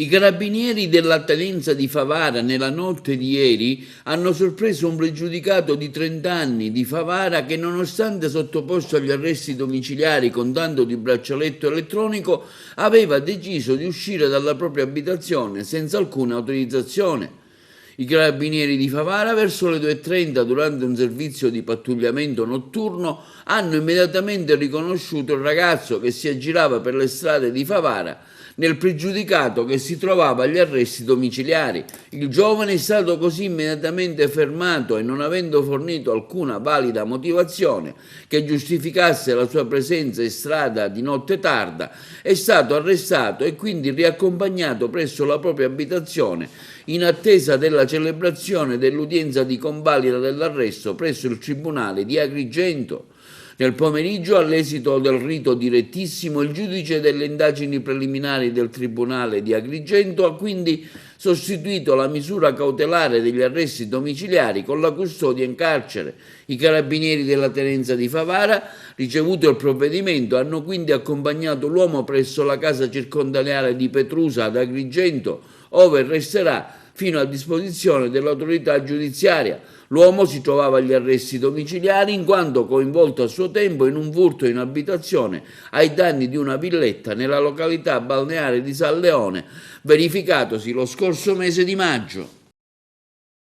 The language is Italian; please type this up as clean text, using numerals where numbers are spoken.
I carabinieri della tenenza di Favara nella notte di ieri hanno sorpreso un pregiudicato di 30 anni di Favara che, nonostante sottoposto agli arresti domiciliari con tanto di braccialetto elettronico, aveva deciso di uscire dalla propria abitazione senza alcuna autorizzazione. I carabinieri di Favara, verso le 2:30, durante un servizio di pattugliamento notturno, hanno immediatamente riconosciuto il ragazzo che si aggirava per le strade di Favara nel pregiudicato che si trovava agli arresti domiciliari. Il giovane è stato così immediatamente fermato e, non avendo fornito alcuna valida motivazione che giustificasse la sua presenza in strada di notte tarda, è stato arrestato e quindi riaccompagnato presso la propria abitazione in attesa della celebrazione dell'udienza di convalida dell'arresto presso il Tribunale di Agrigento. Nel pomeriggio, all'esito del rito direttissimo, il giudice delle indagini preliminari del Tribunale di Agrigento ha quindi sostituito la misura cautelare degli arresti domiciliari con la custodia in carcere. I carabinieri della tenenza di Favara, ricevuto il provvedimento, hanno quindi accompagnato l'uomo presso la casa circondariale di Petrusa ad Agrigento, ove resterà fino a disposizione dell'autorità giudiziaria. L'uomo si trovava agli arresti domiciliari in quanto coinvolto a suo tempo in un furto in abitazione ai danni di una villetta nella località balneare di San Leone, verificatosi lo scorso mese di maggio.